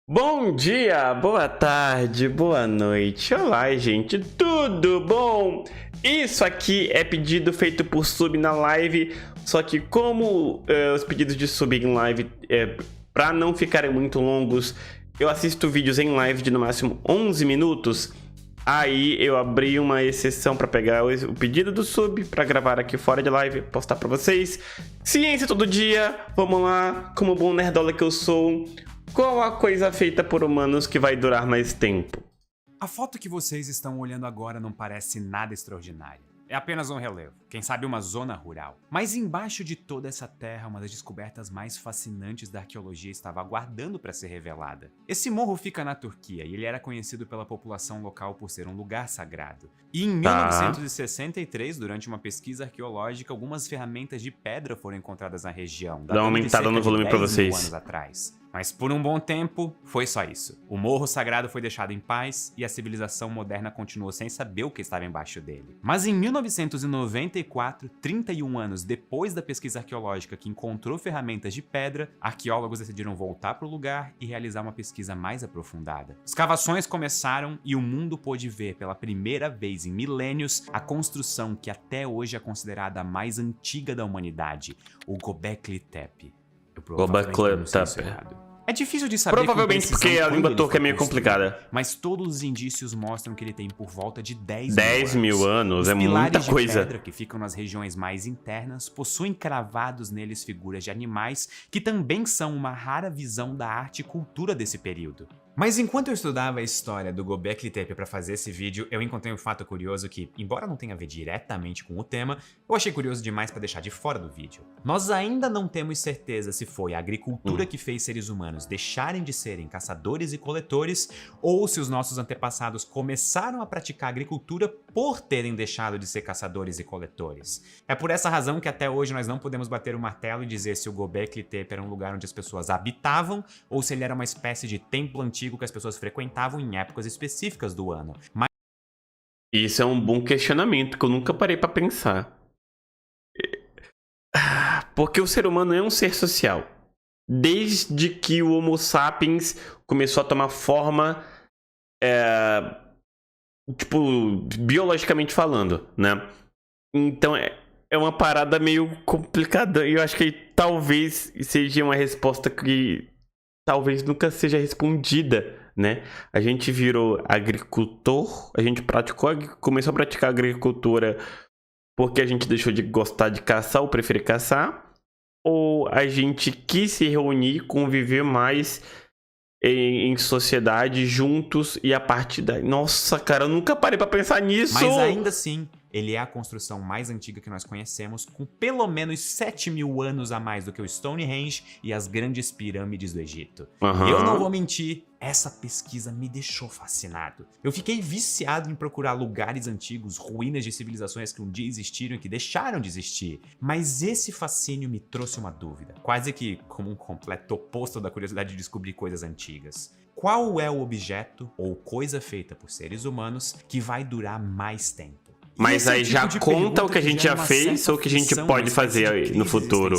Bom dia, boa tarde, boa noite. Olá, gente, tudo bom? Isso aqui é pedido feito por sub na live, só que como os pedidos de sub em live, para não ficarem muito longos, eu assisto vídeos em live de no máximo 11 minutos. Aí eu abri uma exceção para pegar o pedido do sub para gravar aqui fora de live, postar para vocês. Ciência todo dia, vamos lá, como bom nerdola que eu sou. Qual a coisa feita por humanos que vai durar mais tempo? A foto que vocês estão olhando agora não parece nada extraordinária. É apenas um relevo, quem sabe uma zona rural. Mas embaixo de toda essa terra, uma das descobertas mais fascinantes da arqueologia estava aguardando para ser revelada. Esse morro fica na Turquia e ele era conhecido pela população local por ser um lugar sagrado. E em 1963, durante uma pesquisa arqueológica, algumas ferramentas de pedra foram encontradas na região. Dá uma aumentada no volume para vocês. Anos atrás. Mas por um bom tempo, foi só isso. O morro sagrado foi deixado em paz e a civilização moderna continuou sem saber o que estava embaixo dele. Mas em 1994, 31 anos depois da pesquisa arqueológica que encontrou ferramentas de pedra, arqueólogos decidiram voltar para o lugar e realizar uma pesquisa mais aprofundada. Escavações começaram e o mundo pôde ver pela primeira vez em milênios a construção que até hoje é considerada a mais antiga da humanidade, o Göbekli Tepe. É difícil de saber. Provavelmente porque a língua turca é meio complicada. Mas todos os indícios mostram que ele tem por volta de 10 mil anos. Os é muita pilares coisa. de pedra que ficam nas regiões mais internas possuem cravados neles figuras de animais que também são uma rara visão da arte e cultura desse período. Mas enquanto eu estudava a história do Göbekli Tepe para fazer esse vídeo, eu encontrei um fato curioso que, embora não tenha a ver diretamente com o tema, eu achei curioso demais para deixar de fora do vídeo. Nós ainda não temos certeza se foi a agricultura que fez seres humanos deixarem de serem caçadores e coletores, ou se os nossos antepassados começaram a praticar agricultura por terem deixado de ser caçadores e coletores. É por essa razão que até hoje nós não podemos bater o martelo e dizer se o Göbekli Tepe era um lugar onde as pessoas habitavam ou se ele era uma espécie de templo antigo que as pessoas frequentavam em épocas específicas do ano. Mas isso é um bom questionamento que eu nunca parei pra pensar. Porque o ser humano é um ser social. Desde que o Homo sapiens começou a tomar forma, tipo, biologicamente falando, né? Então é uma parada meio complicada. E eu acho que talvez seja uma resposta que talvez nunca seja respondida, né? A gente virou agricultor, a gente começou a praticar agricultura porque a gente deixou de gostar de caçar ou preferir caçar, ou a gente quis se reunir, conviver mais em sociedade, juntos, e a partir daí... Nossa, cara, eu nunca parei pra pensar nisso! Mas ainda assim, ele é a construção mais antiga que nós conhecemos, com pelo menos 7 mil anos a mais do que o Stonehenge e as grandes pirâmides do Egito. Eu não vou mentir, essa pesquisa me deixou fascinado. Eu fiquei viciado em procurar lugares antigos, ruínas de civilizações que um dia existiram e que deixaram de existir. Mas esse fascínio me trouxe uma dúvida, quase que como um completo oposto da curiosidade de descobrir coisas antigas. Qual é o objeto ou coisa feita por seres humanos que vai durar mais tempo? Mas aí já conta o que a gente já fez ou o que a gente pode fazer no futuro?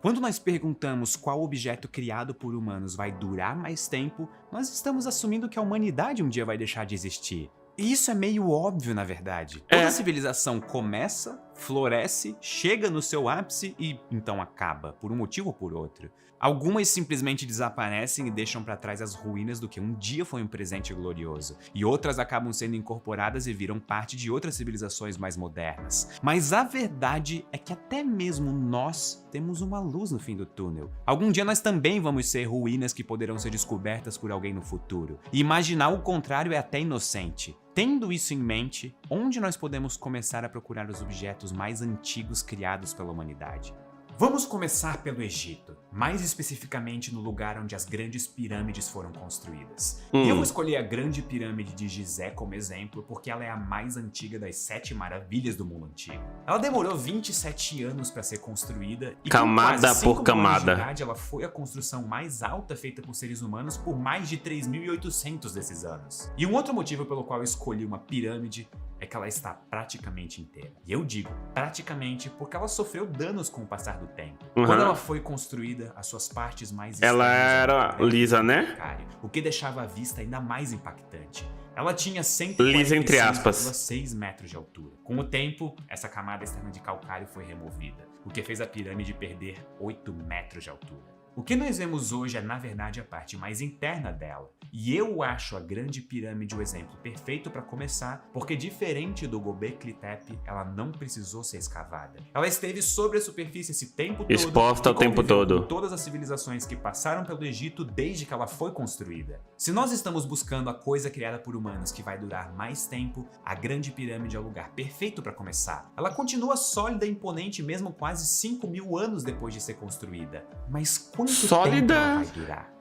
Quando nós perguntamos qual objeto criado por humanos vai durar mais tempo, nós estamos assumindo que a humanidade um dia vai deixar de existir. E isso é meio óbvio, na verdade. Toda civilização começa, floresce, chega no seu ápice e então acaba, por um motivo ou por outro. Algumas simplesmente desaparecem e deixam para trás as ruínas do que um dia foi um presente glorioso, e outras acabam sendo incorporadas e viram parte de outras civilizações mais modernas. Mas a verdade é que até mesmo nós temos uma luz no fim do túnel. Algum dia nós também vamos ser ruínas que poderão ser descobertas por alguém no futuro. E imaginar o contrário é até inocente. Tendo isso em mente, onde nós podemos começar a procurar os objetos mais antigos criados pela humanidade? Vamos começar pelo Egito, mais especificamente no lugar onde as grandes pirâmides foram construídas. E eu vou escolher a grande pirâmide de Gizé como exemplo porque ela é a mais antiga das 7 maravilhas do mundo antigo. Ela demorou 27 anos para ser construída e camada por camada. ela foi a construção mais alta feita por seres humanos por mais de 3.800 desses anos. E um outro motivo pelo qual eu escolhi uma pirâmide é é que ela está praticamente inteira. E eu digo praticamente porque ela sofreu danos com o passar do tempo. Quando ela foi construída, as suas partes mais Ela externas era lisa, né? calcário, o que deixava a vista ainda mais impactante. Ela tinha Lisa entre aspas. 146,6 metros de altura. Com o tempo, essa camada externa de calcário foi removida, o que fez a pirâmide perder 8 metros de altura. O que nós vemos hoje é, na verdade, a parte mais interna dela. E eu acho a Grande Pirâmide o exemplo perfeito para começar, porque diferente do Göbekli Tepe, ela não precisou ser escavada. Ela esteve sobre a superfície esse tempo todo. Exposta o tempo todo. Com todas as civilizações que passaram pelo Egito desde que ela foi construída. Se nós estamos buscando a coisa criada por humanos que vai durar mais tempo, a Grande Pirâmide é o lugar perfeito para começar. Ela continua sólida e imponente mesmo quase 5.000 anos depois de ser construída. Mas quanto tempo ela vai durar?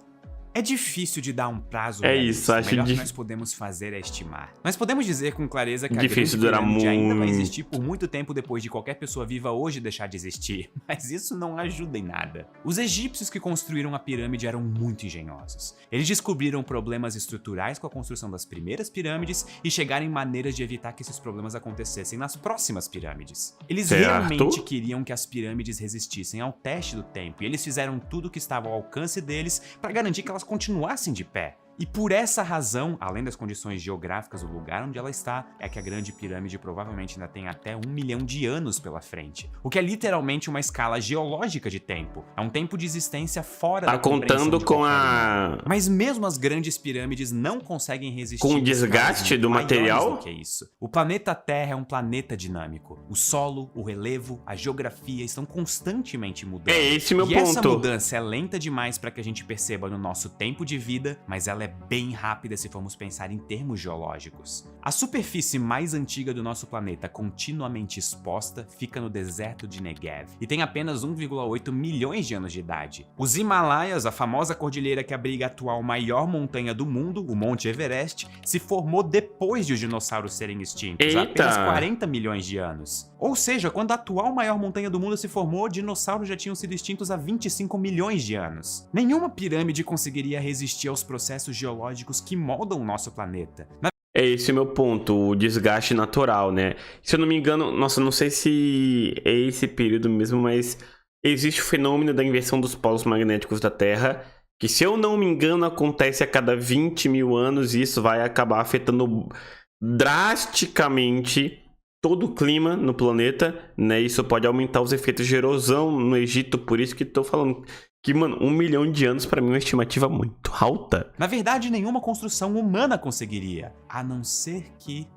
É difícil de dar um prazo. É isso, acho que nós podemos fazer é estimar. Nós podemos dizer com clareza que a Grande durar Pirâmide ainda vai muito. existir por muito tempo depois de qualquer pessoa viva hoje deixar de existir. Mas isso não ajuda em nada. Os egípcios que construíram a pirâmide eram muito engenhosos. Eles descobriram problemas estruturais com a construção das primeiras pirâmides e chegaram em maneiras de evitar que esses problemas acontecessem nas próximas pirâmides. Eles realmente queriam que as pirâmides resistissem ao teste do tempo e eles fizeram tudo o que estava ao alcance deles para garantir que elas continuassem de pé. E por essa razão, além das condições geográficas do lugar onde ela está, é que a Grande Pirâmide provavelmente ainda tem até 1 milhão de anos pela frente. O que é literalmente uma escala geológica de tempo. É um tempo de existência fora da contando com a... Mas mesmo as grandes pirâmides não conseguem resistir... Com o desgaste do material? Do que isso. O planeta Terra é um planeta dinâmico. O solo, o relevo, a geografia estão constantemente mudando. É esse meu ponto. E essa mudança é lenta demais para que a gente perceba no nosso tempo de vida, mas ela é bem rápida se formos pensar em termos geológicos. A superfície mais antiga do nosso planeta continuamente exposta fica no deserto de Negev e tem apenas 1,8 milhões de anos de idade. Os Himalaias, a famosa cordilheira que abriga a atual maior montanha do mundo, o Monte Everest, se formou depois de os dinossauros serem extintos, há apenas 40 milhões de anos. Ou seja, quando a atual maior montanha do mundo se formou, dinossauros já tinham sido extintos há 25 milhões de anos. Nenhuma pirâmide conseguiria resistir aos processos geológicos que moldam o nosso planeta. É esse o meu ponto, o desgaste natural, né? Se eu não me engano, nossa, não sei se é esse período mesmo, mas existe o fenômeno da inversão dos polos magnéticos da Terra, que se eu não me engano acontece a cada 20 mil anos e isso vai acabar afetando drasticamente todo o clima no planeta, né? Isso pode aumentar os efeitos de erosão no Egito, por isso que tô falando que, mano, 1 milhão de anos pra mim é uma estimativa muito alta. Na verdade, nenhuma construção humana conseguiria, a não ser que...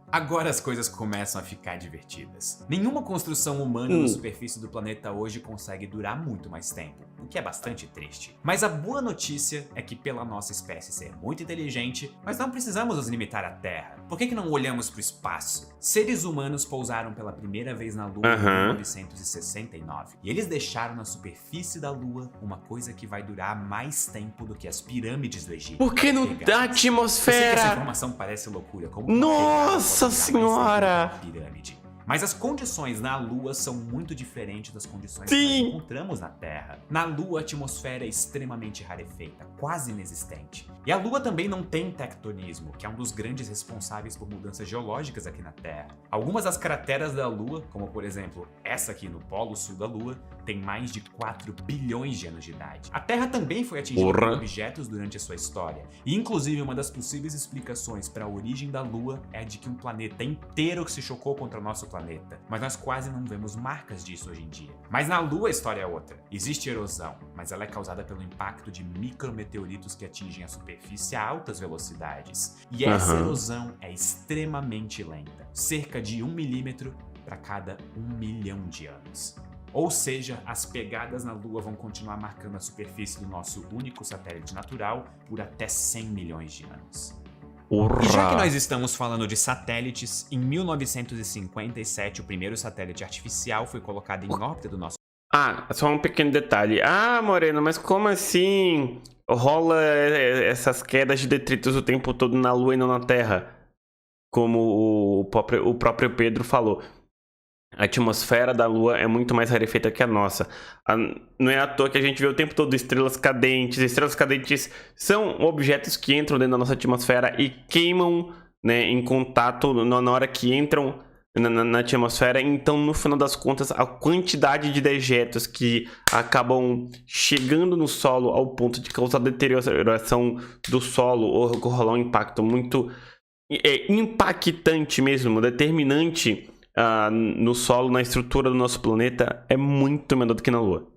Agora as coisas começam a ficar divertidas. Nenhuma construção humana na superfície do planeta hoje consegue durar muito mais tempo, o que é bastante triste. Mas a boa notícia é que pela nossa espécie ser muito inteligente, nós não precisamos nos limitar à Terra. Por que não olhamos para o espaço? Seres humanos pousaram pela primeira vez na Lua em 1969. E eles deixaram na superfície da Lua uma coisa que vai durar mais tempo do que as pirâmides do Egito. Por que não dá atmosfera? Eu sei que essa informação parece loucura. Como Nossa senhora! Pirâmide. Mas as condições na Lua são muito diferentes das condições que nós encontramos na Terra. Na Lua, a atmosfera é extremamente rarefeita, quase inexistente. E a Lua também não tem tectonismo, que é um dos grandes responsáveis por mudanças geológicas aqui na Terra. Algumas das crateras da Lua, como por exemplo essa aqui no Polo Sul da Lua, tem mais de 4 bilhões de anos de idade. A Terra também foi atingida por objetos durante a sua história. E inclusive uma das possíveis explicações para a origem da Lua é a de que um planeta inteiro se chocou contra o nosso planeta. Mas nós quase não vemos marcas disso hoje em dia. Mas na Lua a história é outra. Existe erosão, mas ela é causada pelo impacto de micrometeoritos que atingem a superfície a altas velocidades. E essa erosão é extremamente lenta. Cerca de 1 milímetro para cada 1 milhão de anos. Ou seja, as pegadas na Lua vão continuar marcando a superfície do nosso único satélite natural por até 100 milhões de anos. E já que nós estamos falando de satélites, em 1957 o primeiro satélite artificial foi colocado em órbita do nosso... Ah, só um pequeno detalhe. Ah, Moreno, mas como assim rola essas quedas de detritos o tempo todo na Lua e não na Terra? Como o próprio Pedro falou. A atmosfera da Lua é muito mais rarefeita que a nossa. Não é à toa que a gente vê o tempo todo estrelas cadentes. Estrelas cadentes são objetos que entram dentro da nossa atmosfera e queimam né, em contato na hora que entram na atmosfera. Então, no final das contas, a quantidade de dejetos que acabam chegando no solo ao ponto de causar deterioração do solo ou rolar um impacto muito impactante mesmo, determinante no solo, na estrutura do nosso planeta, é muito menor do que na Lua.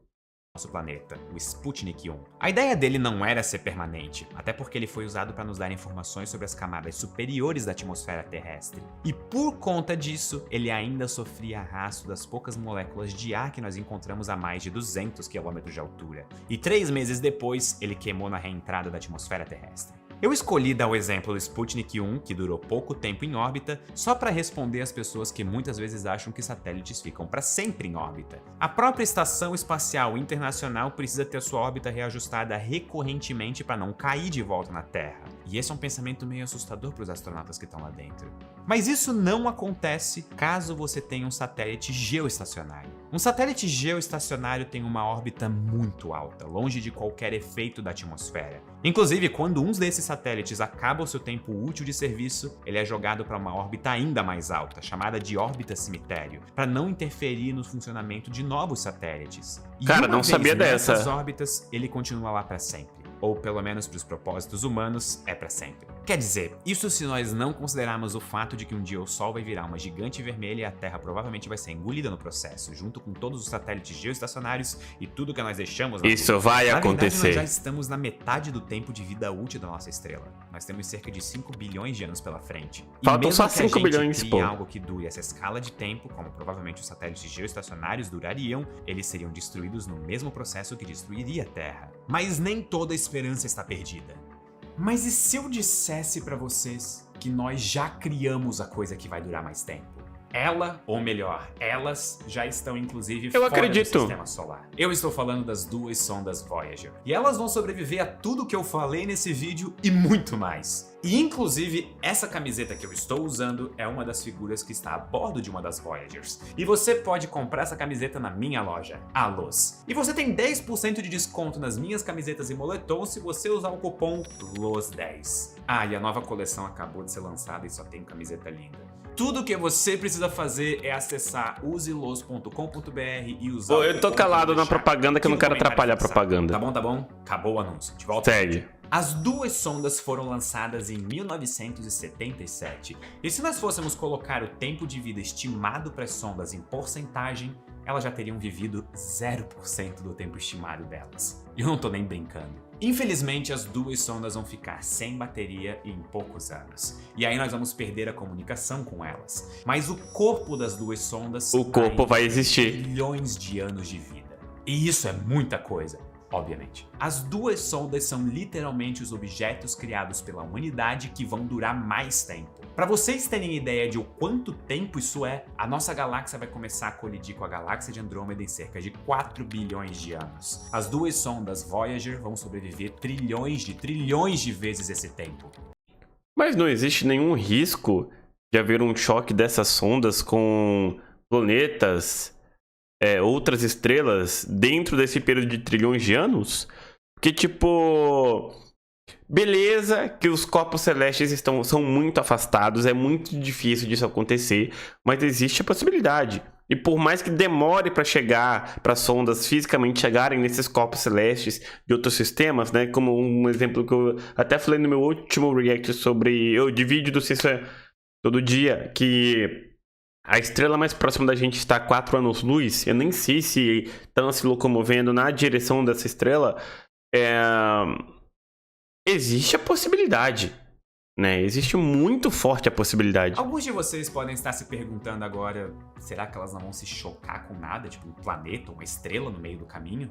Nosso planeta, o Sputnik 1. A ideia dele não era ser permanente, até porque ele foi usado para nos dar informações sobre as camadas superiores da atmosfera terrestre. E por conta disso, ele ainda sofria arrasto das poucas moléculas de ar que nós encontramos a mais de 200 km de altura. E 3 meses depois, ele queimou na reentrada da atmosfera terrestre. Eu escolhi dar o exemplo do Sputnik 1, que durou pouco tempo em órbita, só para responder às pessoas que muitas vezes acham que satélites ficam para sempre em órbita. A própria Estação Espacial Internacional precisa ter sua órbita reajustada recorrentemente para não cair de volta na Terra. E esse é um pensamento meio assustador para os astronautas que estão lá dentro. Mas isso não acontece caso você tenha um satélite geoestacionário. Um satélite geoestacionário tem uma órbita muito alta, longe de qualquer efeito da atmosfera. Inclusive, quando um desses satélites acaba o seu tempo útil de serviço, ele é jogado para uma órbita ainda mais alta, chamada de órbita cemitério, para não interferir no funcionamento de novos satélites. E cara, não sabia dessa. Nessas órbitas, ele continua lá para sempre. Ou pelo menos para os propósitos humanos, é para sempre. Quer dizer, isso se nós não considerarmos o fato de que um dia o Sol vai virar uma gigante vermelha e a Terra provavelmente vai ser engolida no processo, junto com todos os satélites geoestacionários e tudo que nós deixamos na Isso Lua. vai Na acontecer. verdade, nós já estamos na metade do tempo de vida útil da nossa estrela. Nós temos cerca de 5 bilhões de anos pela frente. E Faltam mesmo só que a 5 gente bilhões, crie pô. algo que dure essa escala de tempo, como provavelmente os satélites geoestacionários durariam, eles seriam destruídos no mesmo processo que destruiria a Terra. Mas nem toda a esperança está perdida. Mas e se eu dissesse pra vocês que nós já criamos a coisa que vai durar mais tempo? Ela, ou melhor, elas já estão inclusive fora acredito. do sistema solar. Eu estou falando das 2 sondas Voyager. E elas vão sobreviver a tudo que eu falei nesse vídeo e muito mais. E inclusive, essa camiseta que eu estou usando é uma das figuras que está a bordo de uma das Voyagers. E você pode comprar essa camiseta na minha loja, a LOS. E você tem 10% de desconto nas minhas camisetas e moletons se você usar o cupom LOS10. Ah, e a nova coleção acabou de ser lançada e só tem camiseta linda. Tudo que você precisa fazer é acessar uselos.com.br e usar Pô, eu tô calado na propaganda que eu não quero atrapalhar a propaganda. Tá bom? Acabou o anúncio. De volta. Segue. As 2 sondas foram lançadas em 1977. E se nós fôssemos colocar o tempo de vida estimado para as sondas em porcentagem, elas já teriam vivido 0% do tempo estimado delas. E eu não tô nem brincando. Infelizmente, as 2 sondas vão ficar sem bateria em poucos anos. E aí nós vamos perder a comunicação com elas. Mas o corpo das 2 sondas... O corpo vai existir. Bilhões de anos de vida. E isso é muita coisa. Obviamente. As 2 sondas são literalmente os objetos criados pela humanidade que vão durar mais tempo. Para vocês terem ideia de o quanto tempo isso é, a nossa galáxia vai começar a colidir com a galáxia de Andrômeda em cerca de 4 bilhões de anos. As 2 sondas Voyager vão sobreviver trilhões de vezes esse tempo. Mas não existe nenhum risco de haver um choque dessas sondas com planetas, outras estrelas dentro desse período de trilhões de anos? Porque, tipo, beleza que os corpos celestes são muito afastados, é muito difícil disso acontecer, mas existe a possibilidade. E por mais que demore para chegar, para sondas fisicamente chegarem nesses corpos celestes de outros sistemas, né? Como um exemplo que eu até falei no meu último react de vídeo do Ciência Todo Dia, que a estrela mais próxima da gente está a 4 anos-luz. Eu nem sei se estão se locomovendo na direção dessa estrela. Existe a possibilidade, né? Existe muito forte a possibilidade. Alguns de vocês podem estar se perguntando agora, será que elas não vão se chocar com nada, tipo um planeta, uma estrela no meio do caminho?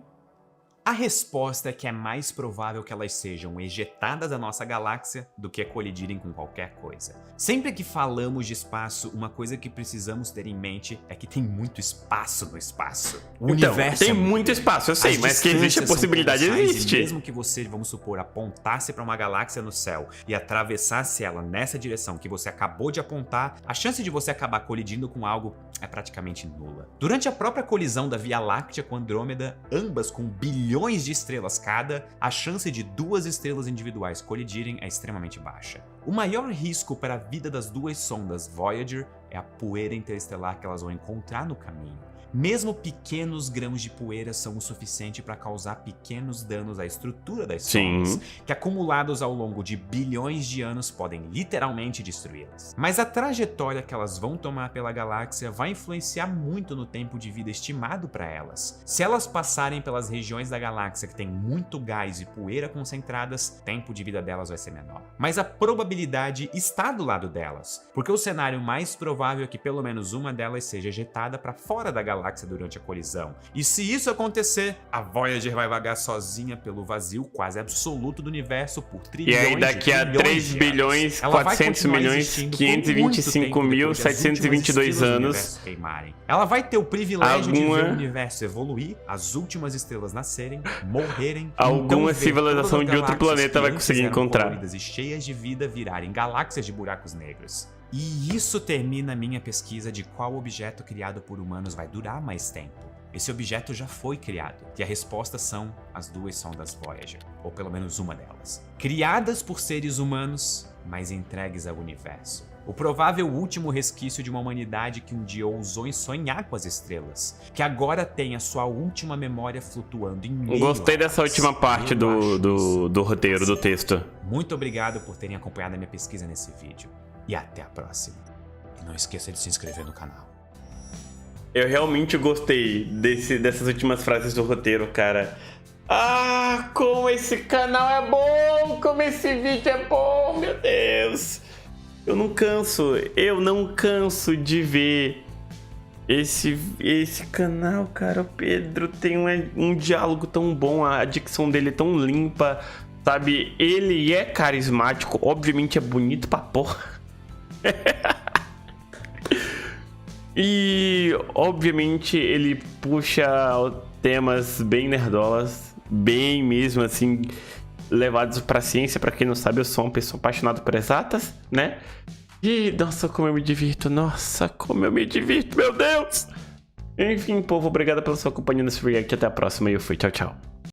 A resposta é que é mais provável que elas sejam ejetadas da nossa galáxia do que colidirem com qualquer coisa. Sempre que falamos de espaço, uma coisa que precisamos ter em mente é que tem muito espaço no espaço. O universo tem muito espaço, eu sei, mas que existe a possibilidade, existe. E mesmo que você, vamos supor, apontasse para uma galáxia no céu e atravessasse ela nessa direção que você acabou de apontar, a chance de você acabar colidindo com algo é praticamente nula. Durante a própria colisão da Via Láctea com Andrômeda, ambas com bilhões bilhões de estrelas cada, a chance de 2 estrelas individuais colidirem é extremamente baixa. O maior risco para a vida das 2 sondas Voyager é a poeira interestelar que elas vão encontrar no caminho. Mesmo pequenos grãos de poeira são o suficiente para causar pequenos danos à estrutura das sondas, que acumulados ao longo de bilhões de anos podem literalmente destruí-las. Mas a trajetória que elas vão tomar pela galáxia vai influenciar muito no tempo de vida estimado para elas. Se elas passarem pelas regiões da galáxia que tem muito gás e poeira concentradas, o tempo de vida delas vai ser menor. Mas a probabilidade está do lado delas, porque o cenário mais provável é que pelo menos uma delas seja ejetada para fora da galáxia durante a colisão. E se isso acontecer, a Voyager vai vagar sozinha pelo vazio quase absoluto do universo por trilhões de anos. E aí daqui a 3 bilhões, 400 milhões, 525 mil, 722 anos, ela vai ter o privilégio de ver o universo evoluir, as últimas estrelas nascerem, morrerem, alguma então civilização de outro planeta vai conseguir encontrar. E cheias de vida virarem galáxias de buracos negros. E isso termina minha pesquisa de qual objeto criado por humanos vai durar mais tempo. Esse objeto já foi criado, e a resposta são as 2 sondas Voyager, ou pelo menos uma delas. Criadas por seres humanos, mas entregues ao universo. O provável último resquício de uma humanidade que um dia ousou em sonhar com as estrelas, que agora tem a sua última memória flutuando em meio. Gostei dessa última parte do roteiro, do texto. Muito obrigado por terem acompanhado a minha pesquisa nesse vídeo. E até a próxima. E não esqueça de se inscrever no canal. Eu realmente gostei dessas últimas frases do roteiro, cara. Ah, como esse canal é bom! Como esse vídeo é bom, meu Deus! Eu não canso de ver esse canal, cara. O Pedro tem um diálogo tão bom, a dicção dele é tão limpa, sabe? Ele é carismático, obviamente é bonito pra porra. E obviamente ele puxa temas bem nerdolas, bem mesmo assim, levados pra ciência. Pra quem não sabe, eu sou uma pessoa apaixonada por exatas, né? E nossa, como eu me divirto, meu Deus! Enfim, povo, obrigado pela sua companhia nesse react. Até a próxima e eu fui, tchau, tchau.